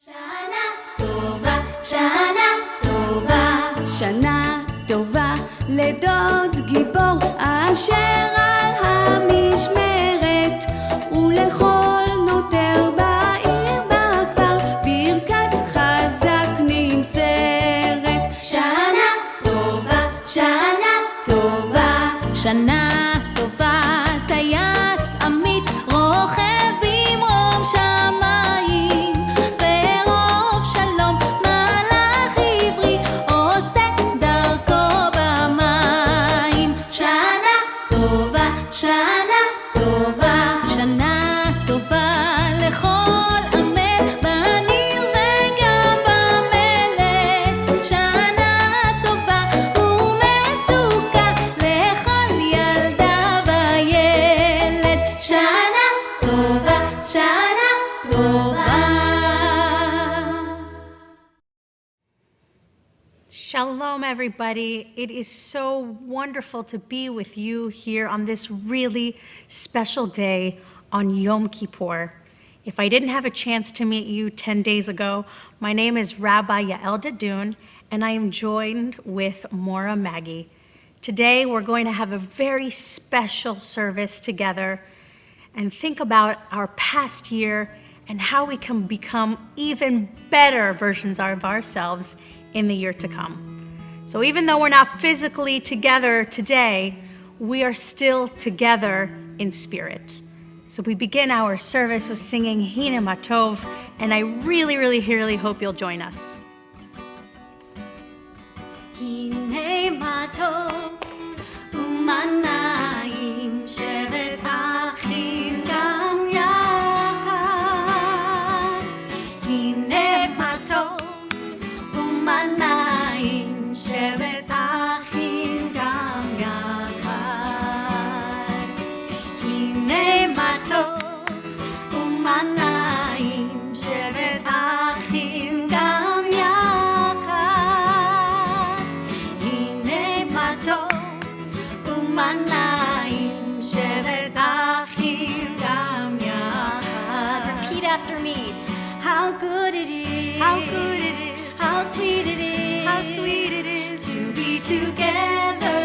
שנה טובה, שנה טובה, שנה טובה לדוד גיבור אשר על המשמרת ולכל נותר בעיר בכפר ברכת חזק נמסרת. שנה טובה, שנה טובה, שנה טובה טייס אמיץ רוכב במרום שמיים ברוב שלום מלאך עברי עושה דרכו במים. שנה טובה, שנה טובה, שנה טובה לכל עמל בניר וגם במלך. שנה טובה ומתוקה לכל ילדה וילד. שנה טובה, שנה טובה. Shalom, everybody. It is so wonderful to be with you here on this really special day on Yom Kippur. If I didn't have a chance to meet you 10 days ago, my name is Rabbi Yael Dadun, and I am joined with Mora Maggie. Today, we're going to have a very special service together and think about our past year and how we can become even better versions of ourselves in the year to come. So even though we're not physically together today, we are still together in spirit. So we begin our service with singing Hina Matov, and I really hope you'll join us. הנה מה טוב ומה נעים שבת אחים גם יחד. הנה מה טוב ומה נעים שבת אחים גם יחד. הנה מה טוב ומה נעים שבת אחים גם יחד. הנה מה טוב ומה נעים שבת אחים גם יחד. Repeat after me. How good it is. How good it is. How sweet it is. How sweet it is to be together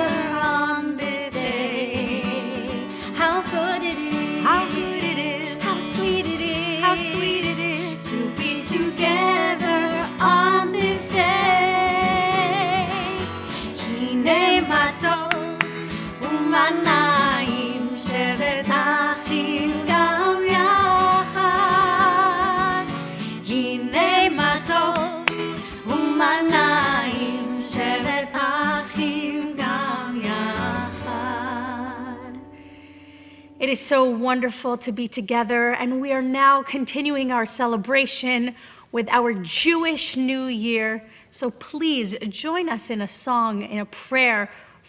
on this day. How good it is. How good it is. How sweet it is. How sweet it is to be together on this day. הנה מה טוב ומה נעים שבת אחים גם יחד. הנה מה טוב ומה נעים שבת אחים גם יחד. It is so wonderful to be together, and we are now continuing our celebration with our Jewish New Year. So please join us in a song, in a prayer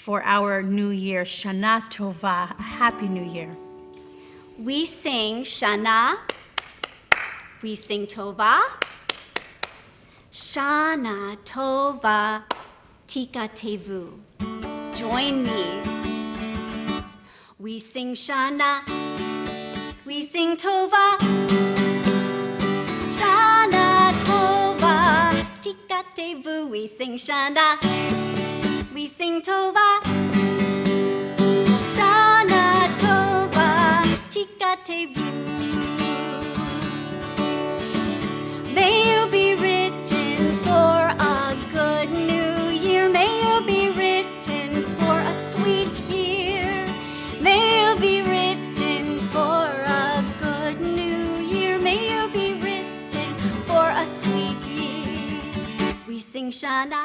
for our New Year. Shana Tova, a Happy New Year. We sing Shana, we sing Tova. Shana Tova, Tika Tevu. Join me. We sing Shana, we sing Tova. Shana Tova, Tika Tevu. We sing Shana, we sing Tova. Shana Tova, Tika Tevu. May you be written for a good new year. May you be written for a sweet year. May you be written for a good new year. May you be written for a sweet year. We sing Shana,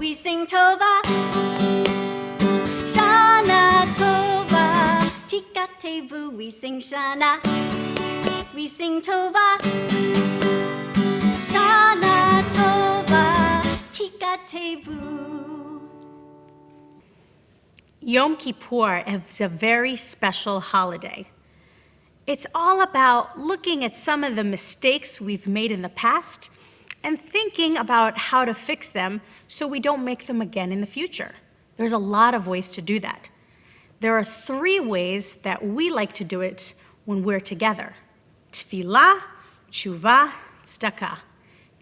we sing Tova. Shana Tova, Tika Tevu. We sing Shana, we sing Tova. Shana Tova, Tika Tevu. Yom Kippur is a very special holiday. It's all about looking at some of the mistakes we've made in the past and thinking about how to fix them so we don't make them again in the future. There's a lot of ways to do that. There are 3 ways that we like to do it when we're together: tefillah, tshuva, tzedakah.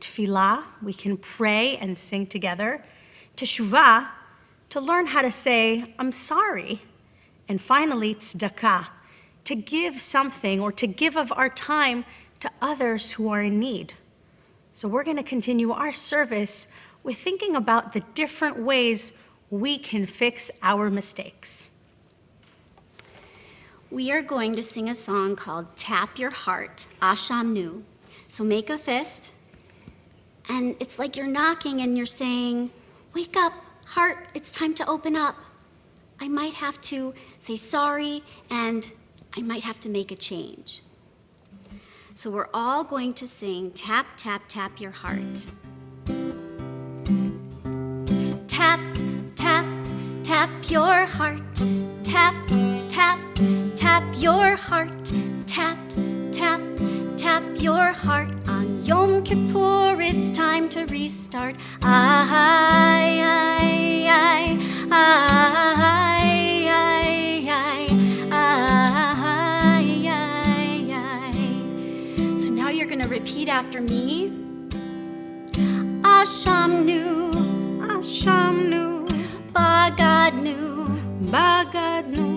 Tefillah, we can pray and sing together. Teshuvah, to learn how to say, I'm sorry. And finally, tzedakah, to give something or to give of our time to others who are in need. So we're going to continue our service with thinking about the different ways we can fix our mistakes. We are going to sing a song called Tap Your Heart, Ashamnu. So make a fist, and it's like you're knocking and you're saying, wake up, heart, it's time to open up. I might have to say sorry, and I might have to make a change. So we're all going to sing Tap, Tap, Tap Your Heart. Tap, tap, tap your heart. Tap, tap, tap your heart. Tap, tap, tap your heart. On Yom Kippur, it's time to restart. I, I, So now you're going to repeat after me. Ashamnu, Ashamnu, Bagadnu, Bagadnu,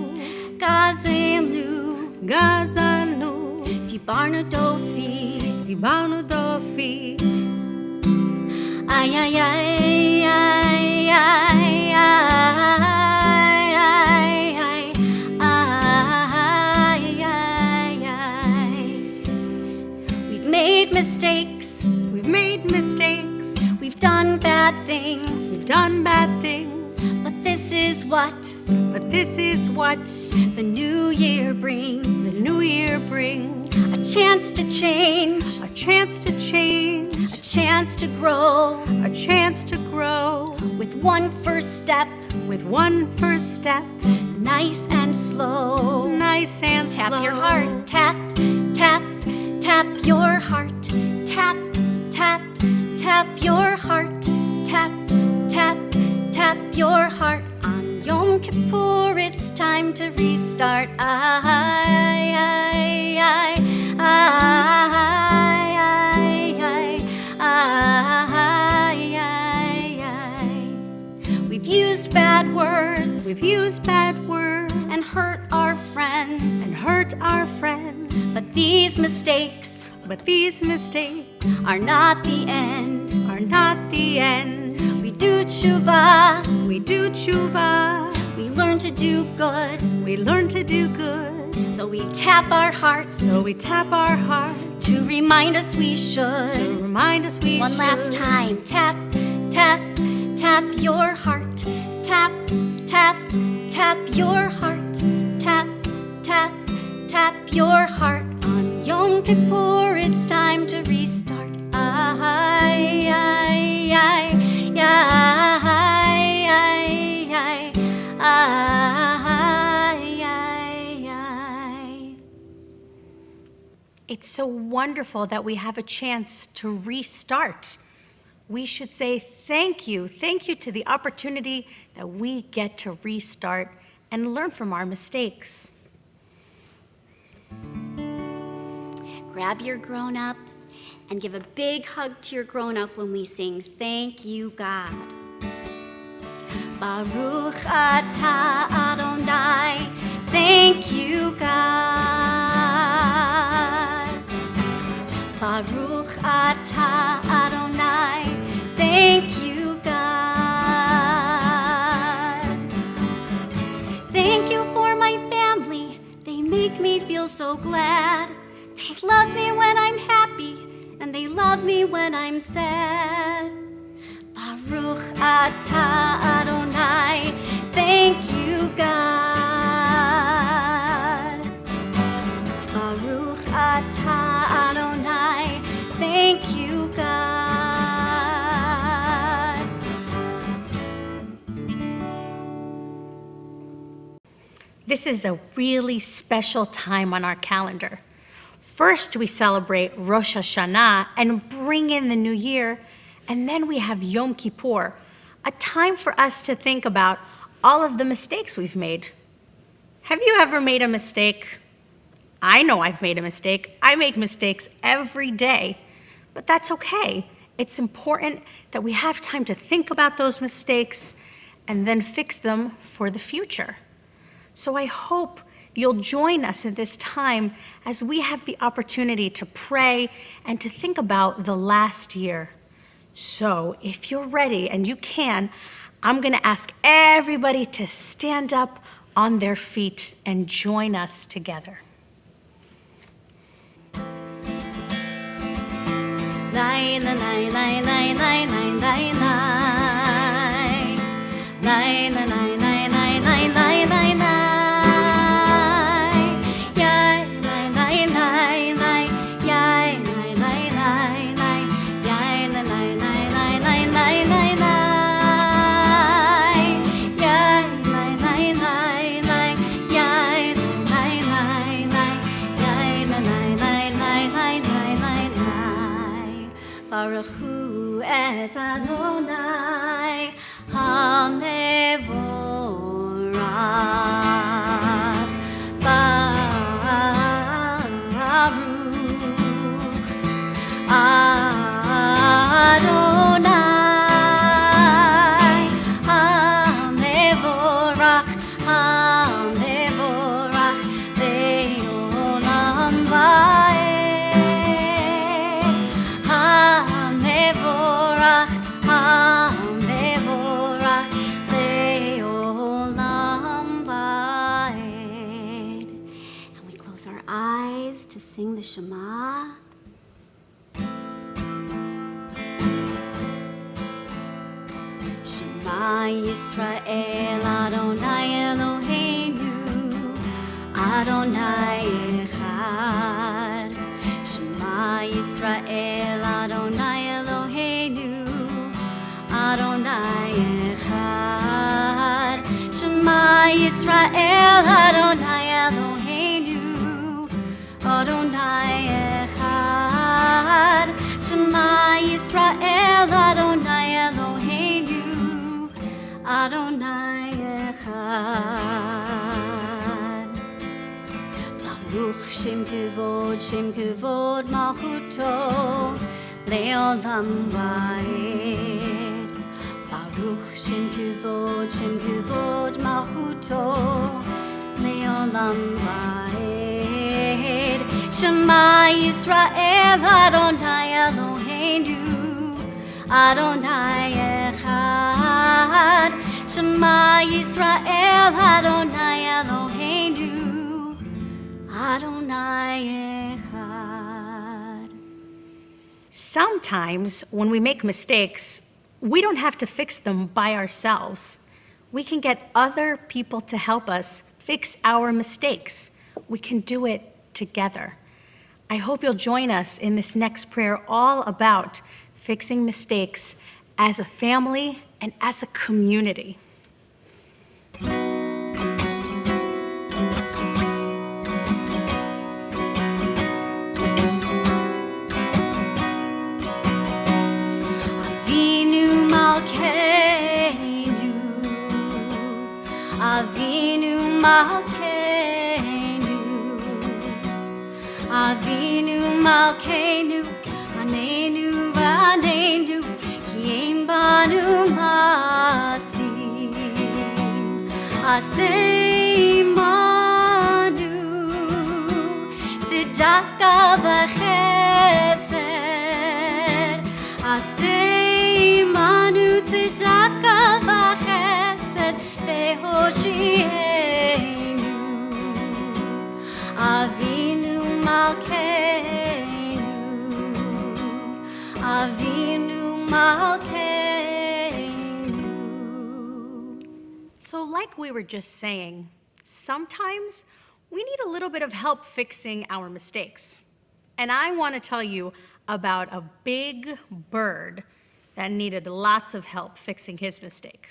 Gazelu, Gazanu, Dibarnu Dofi. Dibanu Dofi. Ay, ay, ay, ay, ay, ay, ay, ay, ay. We've made mistakes. We've made mistakes. We've done bad things. We've done bad things. But this is what But this is what the new year brings. the new year brings. A chance to change. A chance to change. A chance to grow. A chance to grow. With one first step. With one first step. Nice and slow. Nice and slow. Tap your heart. Tap, tap, tap your heart. Tap, tap, tap your heart. Tap, tap, tap your heart. On Yom Kippur, it's time to restart. We've used bad words. We've used bad words And hurt our friends. and hurt our friends. But these mistakes But these mistakes are not the end. are not the end. We do tshuva. We do tshuva. We learn to do good. We learn to do good. So we tap our hearts So we tap our heart to remind us we to should. remind us we One should. last time. Tap, tap, tap your heart. Tap, tap, tap your heart. Tap, tap, tap your heart. On Yom Kippur, it's time to restart. Ay, ay, ay, ay, ay, ay, ay, ay, ay. It's so wonderful that we have a chance to restart. We should say thank you to the opportunity that we get to restart and learn from our mistakes. Grab your grown-up and give a big hug to your grown-up when we sing Thank You, God. Baruch atah Adonai, thank you, God. Baruch atah Adonai, thank you, God. Thank you for my family, they make me feel so glad. They love me when I'm happy, and they love me when I'm sad. Baruch atah Adonai, thank you, God. Baruch atah Adonai, thank you, God. This is a really special time on our calendar. First, we celebrate Rosh Hashanah and bring in the new year, and then we have Yom Kippur, a time for us to think about all of the mistakes we've made. Have you ever made a mistake? I know I've made a mistake. I make mistakes every day. But that's okay. It's important that we have time to think about those mistakes and then fix them for the future. So I hope you'll join us at this time as we have the opportunity to pray and to think about the last year. So if you're ready and you can, I'm going to ask everybody to stand up on their feet and join us together. Lai la lai lai lai lai lai lai lai. Lai la lai lai lai lai lai lai lai. Yai lai lai lai lai. Yai lai lai lai lai. Yai la lai lai lai lai lai lai lai. Yai lai lai lai lai. Yai lai lai lai lai. Yai la lai lai lai lai lai lai lai. Baruch Hu et Adonai HaMevorach. Baruch Adonai HaMevorach. HaMevorach Le'olam Va'ed. HaMevorach, HaMevorach Le'olam Va'ed. And we close our eyes to sing the Shema. Shema Yisrael Adonai Eloheinu Adonai Echad. Shema Yisrael Adonai Eloheinu Adonai Echad. Shema Yisrael Adonai Eloheinu Adonai Echad. Shema Yisrael Adonai Eloheinu Adonai Echad. Baruch Shem Kevod Malchuto Le'olam Va'ed. Baruch Shem Kevod Malchuto Le'olam Va'ed. Shema Yisrael Adonai Eloheinu Adonai Echad. Shema Yisrael Adonai Eloheinu Adonai Echad. Sometimes when we make mistakes, we don't have to fix them by ourselves. We can get other people to help us fix our mistakes. We can do it together. I hope you'll join us in this next prayer all about fixing mistakes as a family and as a community. Avinu Malkeinu, Avinu Malkeinu, Avinu Malkeinu, Anenu Vanenu, Kiyem Banu Masim, Asei Manu, Tzedaka v'chesed, Asei Manu Tzedaka v'chesed, Ve'hoshienu, Avinu Malkeinu, Avinu Malkeinu. So like we were just saying, sometimes we need a little bit of help fixing our mistakes. And I want to tell you about a big bird that needed lots of help fixing his mistake.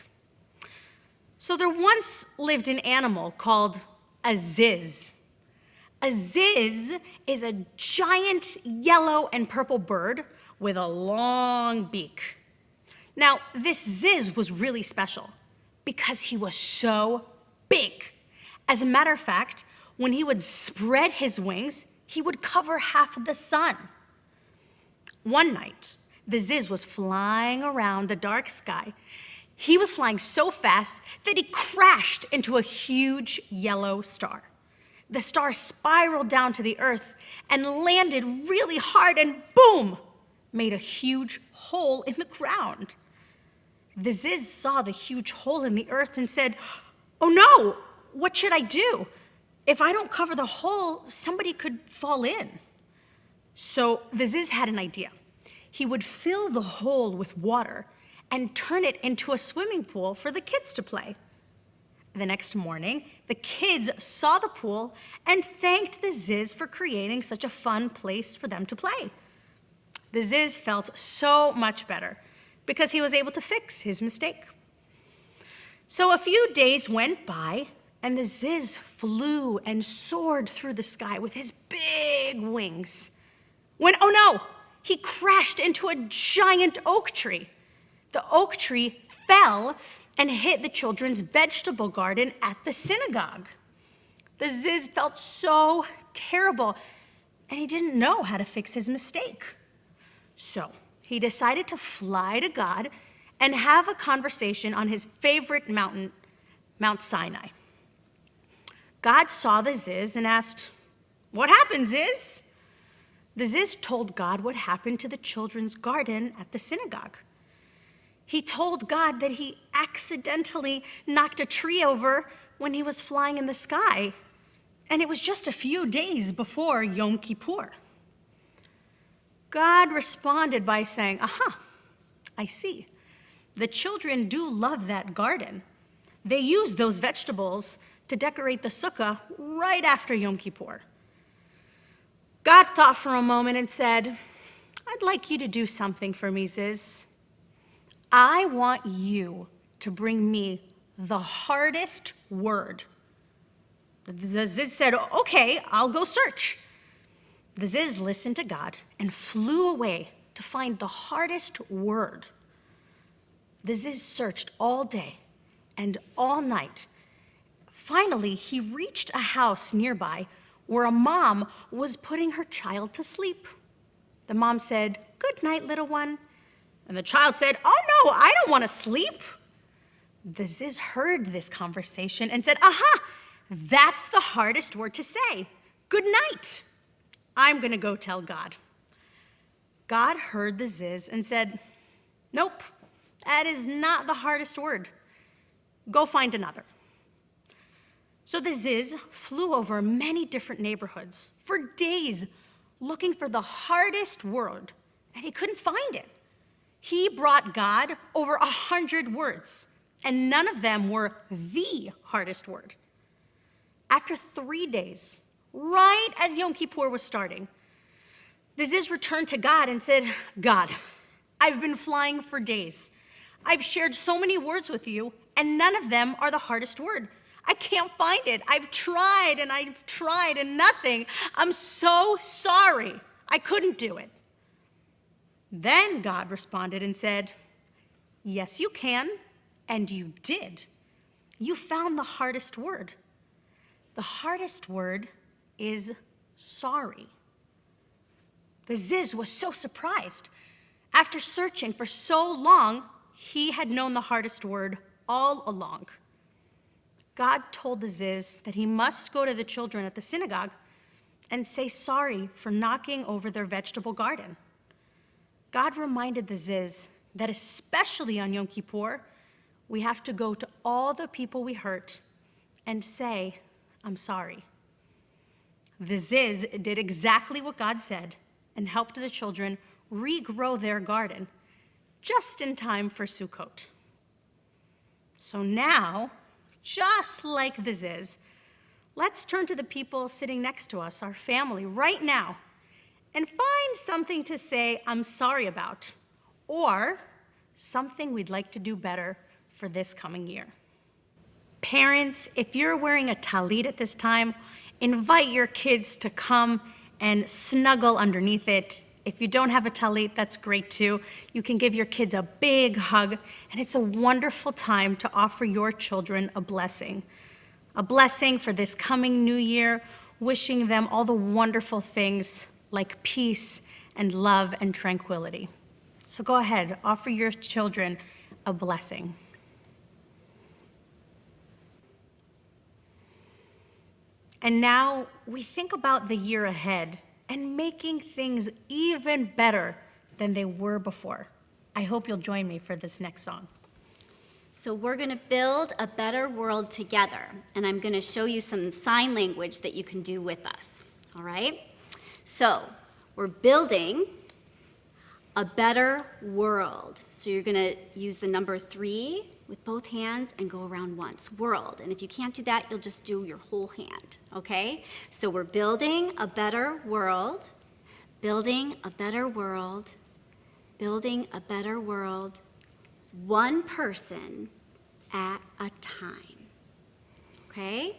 So there once lived an animal called a ziz. A ziz is a giant yellow and purple bird with a long beak. Now, this ziz was really special because he was so big. As a matter of fact, when he would spread his wings, he would cover half of the sun. One night, the Ziz was flying around the dark sky. He was flying so fast that he crashed into a huge yellow star. The star spiraled down to the earth and landed really hard and boom, made a huge hole in the ground. The Ziz saw the huge hole in the earth and said, "Oh no, what should I do? If I don't cover the hole, somebody could fall in." So the Ziz had an idea. He would fill the hole with water and turn it into a swimming pool for the kids to play. The next morning, the kids saw the pool and thanked the Ziz for creating such a fun place for them to play. The Ziz felt so much better because he was able to fix his mistake. So a few days went by, and the Ziz flew and soared through the sky with his big wings. When, oh no, he crashed into a giant oak tree. The oak tree fell and hit the children's vegetable garden at the synagogue. The Ziz felt so terrible, and he didn't know how to fix his mistake. So he decided to fly to God and have a conversation on his favorite mountain, Mount Sinai. God saw the Ziz and asked, "What happened, Ziz?" The Ziz told God what happened to the children's garden at the synagogue. He told God that he accidentally knocked a tree over when he was flying in the sky, and it was just a few days before Yom Kippur. God responded by saying, "Aha, I see. The children do love that garden. They use those vegetables to decorate the sukkah right after Yom Kippur." God thought for a moment and said, "I'd like you to do something for me, Ziz. I want you to bring me the hardest word." The Ziz said, "Okay, I'll go search." The Ziz listened to God and flew away to find the hardest word. The Ziz searched all day and all night. Finally, he reached a house nearby where a mom was putting her child to sleep. The mom said, "Good night, little one." And the child said, "Oh no, I don't want to sleep." The Ziz heard this conversation and said, "Aha, that's the hardest word to say. Good night. I'm going to go tell God." God heard the Ziz and said, "Nope, that is not the hardest word. Go find another." So the Ziz flew over many different neighborhoods for days looking for the hardest word, and he couldn't find it. He brought God over 100 words, and none of them were the hardest word. After 3 days, right as Yom Kippur was starting, the Ziz returned to God and said, "God, I've been flying for days. I've shared so many words with you, and none of them are the hardest word. I can't find it. I've tried and nothing. I'm so sorry. I couldn't do it." Then God responded and said, "Yes, you can, and you did. You found the hardest word. The hardest word is sorry." The Ziz was so surprised. After searching for so long, he had known the hardest word all along. God told the Ziz that he must go to the children at the synagogue and say sorry for knocking over their vegetable garden. God reminded the Ziz that especially on Yom Kippur, we have to go to all the people we hurt and say, "I'm sorry." The Ziz did exactly what God said and helped the children regrow their garden just in time for Sukkot. So now, just like the Ziz, let's turn to the people sitting next to us, our family, right now, and find something to say "I'm sorry" about, or something we'd like to do better for this coming year. Parents, if you're wearing a talit at this time, invite your kids to come and snuggle underneath it. If you don't have a talit, that's great too. You can give your kids a big hug, and it's a wonderful time to offer your children a blessing for this coming new year, wishing them all the wonderful things like peace and love and tranquility. So go ahead, offer your children a blessing. And now we think about the year ahead and making things even better than they were before. I hope you'll join me for this next song. So we're going to build a better world together, and I'm going to show you some sign language that you can do with us, all right? So we're building a better world. So you're going to use the number 3 with both hands and go around once, world. And if you can't do that, you'll just do your whole hand, okay? So we're building a better world, building a better world, building a better world, one person at a time, okay?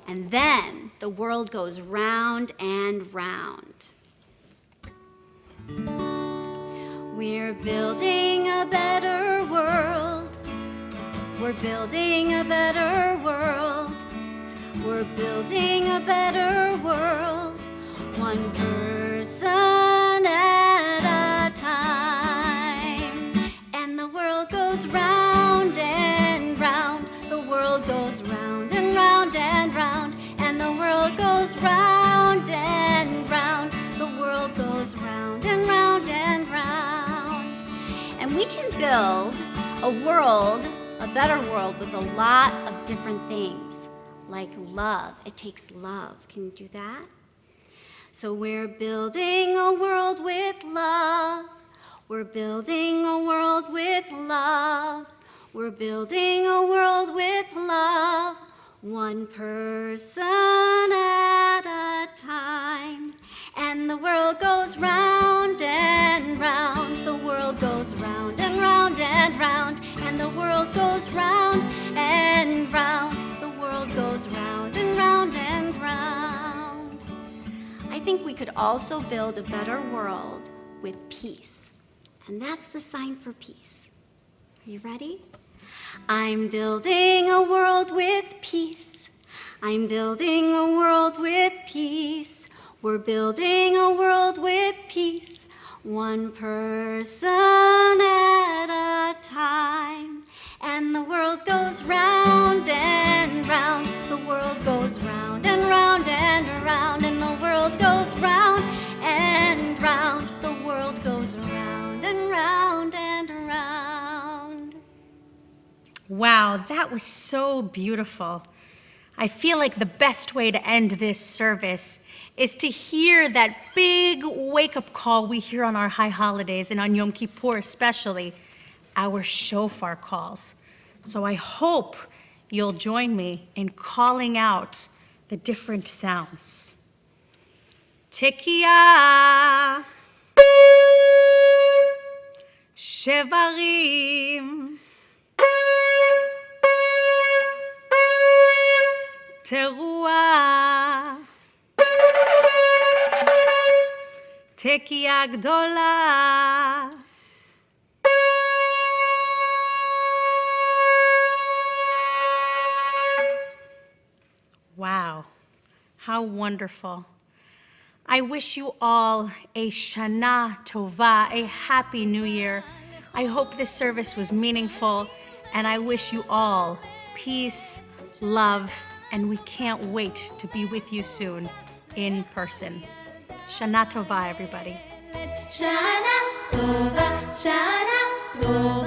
And then the world goes round and round. We're building a better world. We're building a better world. We're building a better world, one person at a time. And the world goes round and round. The world goes round and round and round. And the world goes round and round. The world goes round and round and round. And we can build a world, a better world, with a lot of different things, like love. It takes love. Can you do that? So we're building a world with love. We're building a world with love. We're building a world with love, one person at a time. And the world goes round and round. The world goes round and round and round. And the world goes round and round. The world goes round and round and round. I think we could also build a better world with peace. And that's the sign for peace. Are you ready? I'm building a world with peace. I'm building a world with peace. We're building a world with peace, one person at a time. And the world goes round and round. The world goes round and round and around. And the world goes round and round. The world goes round and round and around. Wow, that was so beautiful. I feel like the best way to end this service is to hear that big wake-up call we hear on our high holidays and on Yom Kippur especially, our shofar calls. So I hope you'll join me in calling out the different sounds. Tekiah, shevarim, teruah, tekiah gdolah. Wow, how wonderful. I wish you all a Shana Tova, a happy new year. I hope this service was meaningful, and I wish you all peace, love, and we can't wait to be with you soon in person. Shana Tova, everybody. Shana Tova, Shana Tova.